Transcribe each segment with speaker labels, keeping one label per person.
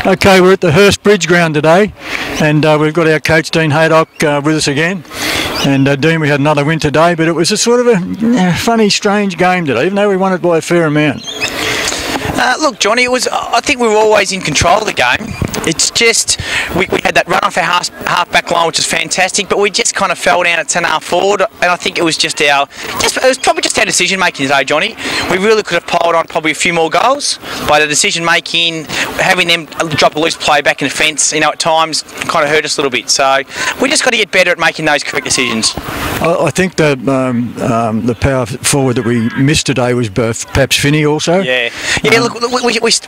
Speaker 1: Okay, we're at the Hurst Bridge ground today, and we've got our coach Dean Haydock with us again. And Dean, we had another win today, but it was a sort of a funny, strange game today, even though we won it by a fair amount.
Speaker 2: Look, Johnny, I think we were always in control of the game. It's just we had that run off our half back line, which was fantastic, but we just kind of fell down at centre forward, and I think it was just it was probably just our decision making today, Johnny. We really could have piled on probably a few more goals by the decision making, having them drop a loose play back in defence. At times kind of hurt us a little bit. So we just got to get better at making those correct decisions.
Speaker 1: I think that the power forward that we missed today was perhaps Finney also.
Speaker 2: Yeah. Look,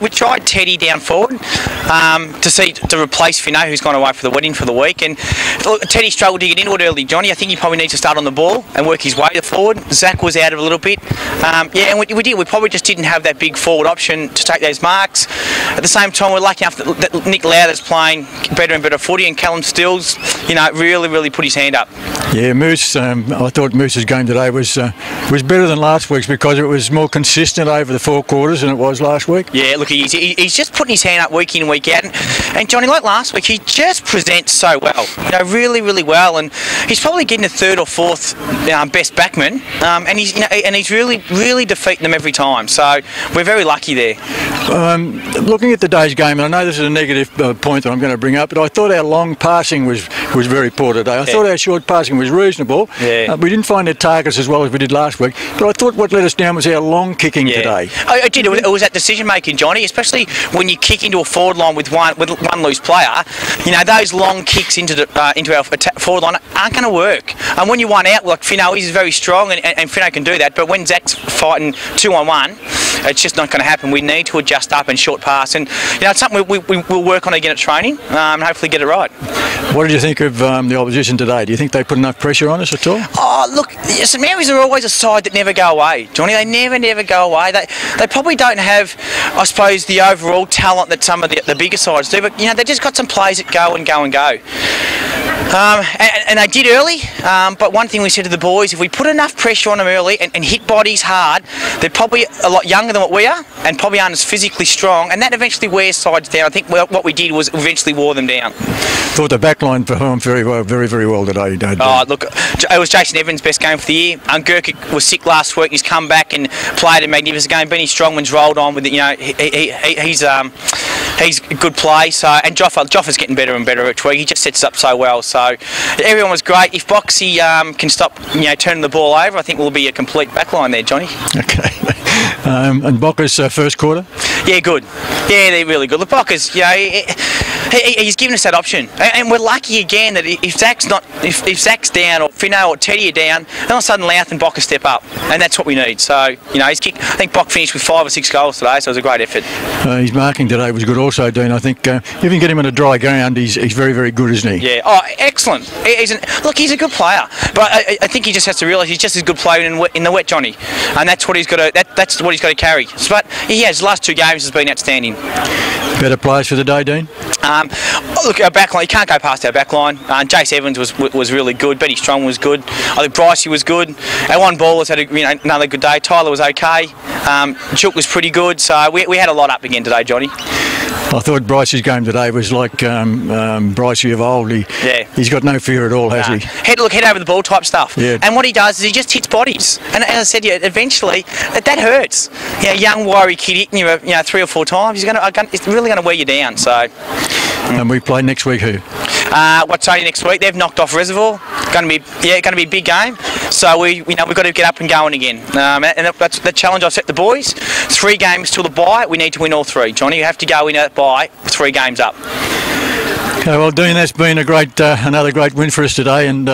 Speaker 2: we tried Teddy down forward to replace Finno, who's gone away for the wedding for the week. And look, Teddy struggled to get into it early, Johnny. I think he probably needs to start on the ball and work his way forward. Zach was out of a little bit. And we did. We probably just didn't have that big forward option to take those marks. At the same time, we're lucky enough that Nick Lowther's playing better and better footy, and Callum Stills, really put his hand up.
Speaker 1: Yeah, Moose. I thought Moose's game today was better than last week's because it was more consistent over the 4 quarters than it was last week.
Speaker 2: Yeah, look, he's just putting his hand up week in and week out, and Johnny, like last week, he just presents so well, really well, and he's probably getting the 3rd or 4th best backman, and he's really defeating them every time. So we're very lucky there.
Speaker 1: Looking at today's game, and I know this is a negative point that I'm going to bring up, but I thought our long passing was very poor today. I thought our short passing was reasonable.
Speaker 2: Yeah.
Speaker 1: We didn't find our targets as well as we did last week, but I thought what let us down was our long kicking today.
Speaker 2: I did. It was that decision making, Johnny, especially when you kick into a forward line with one loose player. Those long kicks into our forward line aren't going to work. And when you one out, like Finno, he's very strong, and Finno can do that. But when Zach's fighting 2-on-1, it's just not going to happen. We need to adjust up and short pass, and it's something we'll work on again at training, and hopefully get it right.
Speaker 1: What did you think of the opposition today? Do you think they put enough pressure on us at all?
Speaker 2: Oh, look, St Mary's are always a side that never go away, Johnny. They never go away. They probably don't have, I suppose, the overall talent that some of the bigger sides do, but they just got some plays that go and go and go. And they did early, but one thing we said to the boys, if we put enough pressure on them early and hit bodies hard, they're probably a lot younger than what we are and probably aren't as physically strong, and that eventually wears sides down. I think what we did was eventually wore them down.
Speaker 1: Thought the backline performed very well today.
Speaker 2: Oh, look, it was Jason Evans' best game for the year. Gurkic was sick last week. He's come back and played a magnificent game. Benny Strongman's rolled on with it. He's a good play. So, and Joffa's getting better and better each week. He just sets up so well. So everyone was great. If Boxy can stop turning the ball over, I think we'll be a complete backline there, Johnny.
Speaker 1: Okay. And Bocker's first quarter?
Speaker 2: Yeah, good. Yeah, they're really good. Look, Bocker's, he's given us that option, and we're lucky again that if Zach's down or Finno or Teddy are down, then all of a sudden Louth and Bocker step up, and that's what we need. So he's kicked. I think Bock finished with 5 or 6 goals today, so it was a great effort.
Speaker 1: His marking today was good also, Dean. I think if you can get him in a dry ground, he's very good, isn't he?
Speaker 2: Yeah. Oh, excellent. He's a good player, but I think he just has to realise he's just as good player in the wet, Johnny, and that's what he's got to. That's what he's got to carry. But he has. The last 2 games has been outstanding.
Speaker 1: Better players for the day, Dean?
Speaker 2: Look, our backline, you can't go past our backline. Jace Evans was really good. Betty Strong was good. I think Brycey was good. Our one baller's had another good day. Tyler was okay. Chook was pretty good. So we had a lot up again today, Johnny.
Speaker 1: I thought Bryce's game today was like Brycey of old. He's got no fear at all, has he?
Speaker 2: Head over the ball type stuff.
Speaker 1: Yeah.
Speaker 2: And what he does is he just hits bodies. And as I said, eventually that hurts. Young wiry kid hitting you 3 or 4 times. It's really going to wear you down. So.
Speaker 1: And we play next week who?
Speaker 2: What's only next week? They've knocked off Reservoir. Going to be a big game. So we've got to get up and going again. And that's the challenge I've set the boys. 3 games till the bye. We need to win all 3. Johnny, you have to go in at bye 3 games up.
Speaker 1: Okay, well, Dean, that's been another great win for us today, and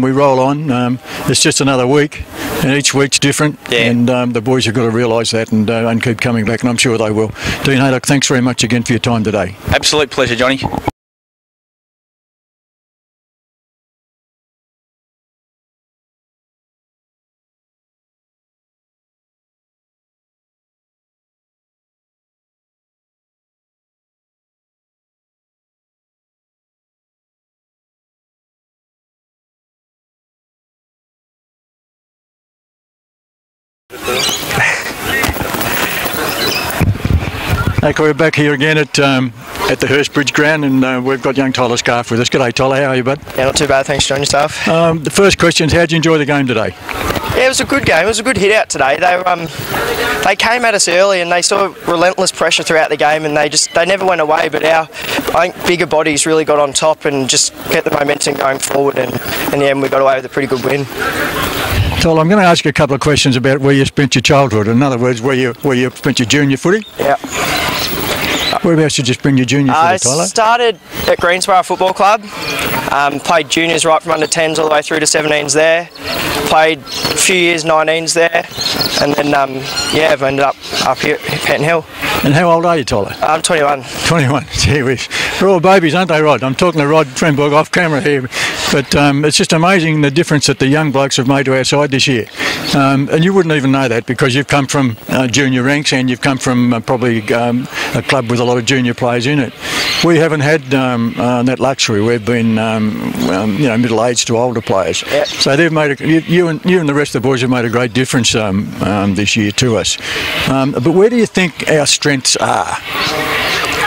Speaker 1: we roll on. It's just another week, and each week's different, and the boys have got to realise that and keep coming back, and I'm sure they will. Dean Haydock, thanks very much again for your time today.
Speaker 2: Absolute pleasure, Johnny.
Speaker 1: Okay, we're back here again at at the Hurstbridge ground, and we've got young Tyler Scarce with us. G'day, Tyler. How are you, bud?
Speaker 3: Yeah, not too bad. Thanks, John. Yourself?
Speaker 1: The first question is, how did you enjoy the game today?
Speaker 3: Yeah, it was a good game. It was a good hit out today. They came at us early and they saw relentless pressure throughout the game, and they never went away. But I think bigger bodies really got on top and just get the momentum going forward. And in the end, we got away with a pretty good win.
Speaker 1: Tyler, I'm going to ask you a couple of questions about where you spent your childhood. In other words, where you spent your junior footy.
Speaker 3: Yeah.
Speaker 1: Whereabouts did you spend your junior footy, Tyler?
Speaker 3: I started at Greensborough Football Club. Played juniors right from under 10s all the way through to 17s there. Played a few years 19s there, and then I've ended up here at Panton Hill.
Speaker 1: And how old are you, Tyler?
Speaker 3: I'm 21.
Speaker 1: 21. Gee whiz. They're all babies, aren't they, Rod? I'm talking to Rod Trenberg off camera here, but it's just amazing the difference that the young blokes have made to our side this year. And you wouldn't even know that because you've come from junior ranks and you've come from probably a club with a lot of junior players in it. We haven't had that luxury. We've been middle-aged to older players.
Speaker 3: Yep.
Speaker 1: So they've made you and the rest of the boys have made a great difference this year to us. But where do you think our strengths are?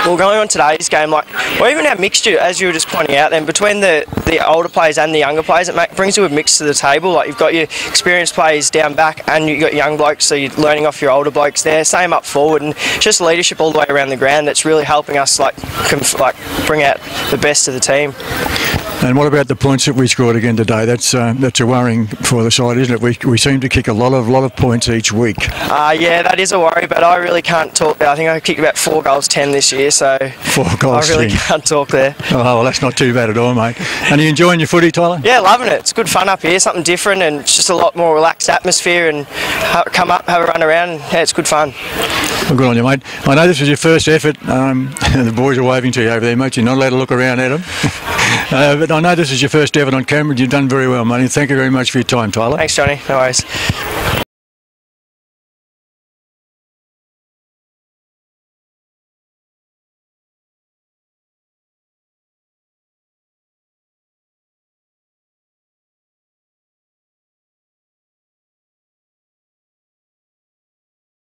Speaker 3: Well, going on today's game, or even our mixture, as you were just pointing out, then between the older players and the younger players, it brings you a mix to the table. Like, you've got your experienced players down back, and you've got young blokes, so you're learning off your older blokes there. Same up forward, and just leadership all the way around the ground. That's really helping us bring out the best of the team.
Speaker 1: And what about the points that we scored again today? That's a worrying for the side, isn't it? We seem to kick a lot of points each week.
Speaker 3: Yeah, that is a worry, but I really can't talk. I think I kicked about 4 goals 10 this year, so
Speaker 1: 4 goals
Speaker 3: I really
Speaker 1: 10.
Speaker 3: can't talk there.
Speaker 1: Oh, well, that's not too bad at all, mate. And are you enjoying your footy, Tyler?
Speaker 3: Yeah, loving it. It's good fun up here, something different, and it's just a lot more relaxed atmosphere, and come up, have a run around, and yeah, it's good fun.
Speaker 1: Well, good on you, mate. I know this was your first effort. The boys are waving to you over there, mate. You're not allowed to look around at them. But I know this is your first effort on camera. You've done very well, mate. Thank you very much for your time, Tyler.
Speaker 3: Thanks, Johnny. No worries.